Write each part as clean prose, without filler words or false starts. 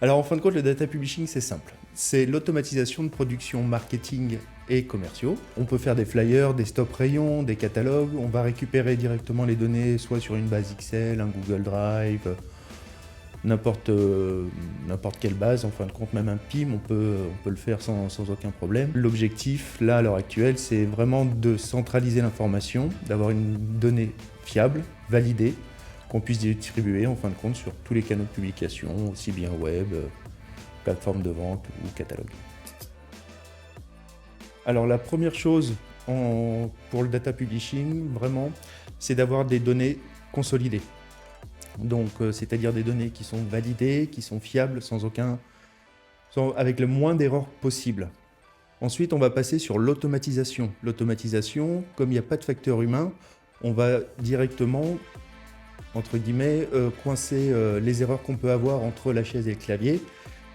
Alors en fin de compte, le data publishing, c'est simple. C'est l'automatisation de production marketing et commerciaux. On peut faire des flyers, des stop rayons, des catalogues. On va récupérer directement les données soit sur une base Excel, un Google Drive, n'importe quelle base. En fin de compte, même un PIM, on peut le faire sans aucun problème. L'objectif, là, à l'heure actuelle, c'est vraiment de centraliser l'information, d'avoir une donnée fiable, validée, qu'on puisse distribuer en fin de compte sur tous les canaux de publication, aussi bien web, plateforme de vente ou catalogue. Alors la première chose pour le data publishing, vraiment, c'est d'avoir des données consolidées. Donc c'est-à-dire des données qui sont validées, qui sont fiables, avec le moins d'erreurs possible. Ensuite, on va passer sur l'automatisation. L'automatisation, comme il n'y a pas de facteur humain, on va directement entre guillemets, coincer les erreurs qu'on peut avoir entre la chaise et le clavier,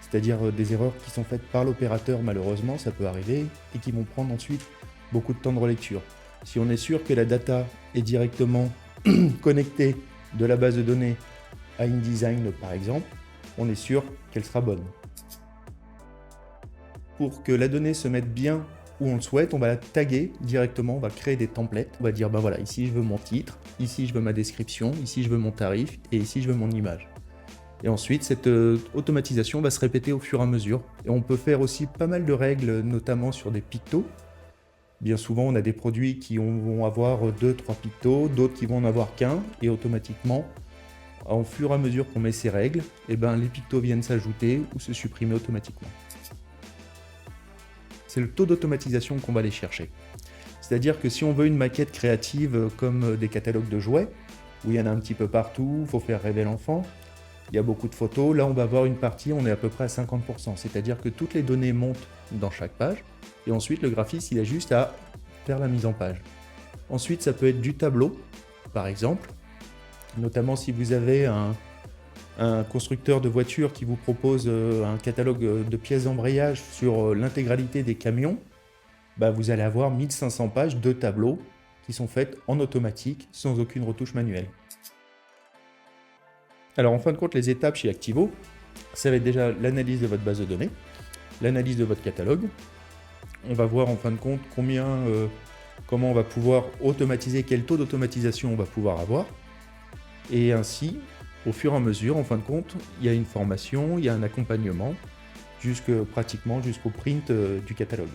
c'est-à-dire des erreurs qui sont faites par l'opérateur, malheureusement, ça peut arriver, et qui vont prendre ensuite beaucoup de temps de relecture. Si on est sûr que la data est directement connectée de la base de données à InDesign, par exemple, on est sûr qu'elle sera bonne. Pour que la donnée se mette bien où on le souhaite, on va la taguer directement, on va créer des templates. On va dire, ben voilà, ici je veux mon titre, ici je veux ma description, ici je veux mon tarif, et ici je veux mon image. Et ensuite, cette automatisation va se répéter au fur et à mesure. Et on peut faire aussi pas mal de règles, notamment sur des pictos. Bien souvent, on a des produits qui vont avoir 2-3 pictos, d'autres qui vont en avoir qu'un, et automatiquement, au fur et à mesure qu'on met ces règles, et ben, les pictos viennent s'ajouter ou se supprimer automatiquement. C'est le taux d'automatisation qu'on va aller chercher. C'est-à-dire que si on veut une maquette créative comme des catalogues de jouets, où il y en a un petit peu partout, il faut faire rêver l'enfant, il y a beaucoup de photos, là on va avoir une partie, on est à peu près à 50%, c'est-à-dire que toutes les données montent dans chaque page, et ensuite le graphiste il a juste à faire la mise en page. Ensuite ça peut être du tableau, par exemple, notamment si vous avez un constructeur de voitures qui vous propose un catalogue de pièces d'embrayage sur l'intégralité des camions, bah vous allez avoir 1500 pages de tableaux qui sont faites en automatique, sans aucune retouche manuelle. Alors en fin de compte, les étapes chez Activo, ça va être déjà l'analyse de votre base de données, l'analyse de votre catalogue. On va voir en fin de compte comment on va pouvoir automatiser, quel taux d'automatisation on va pouvoir avoir. Et ainsi, au fur et à mesure, en fin de compte, il y a une formation, il y a un accompagnement, pratiquement jusqu'au print du catalogue.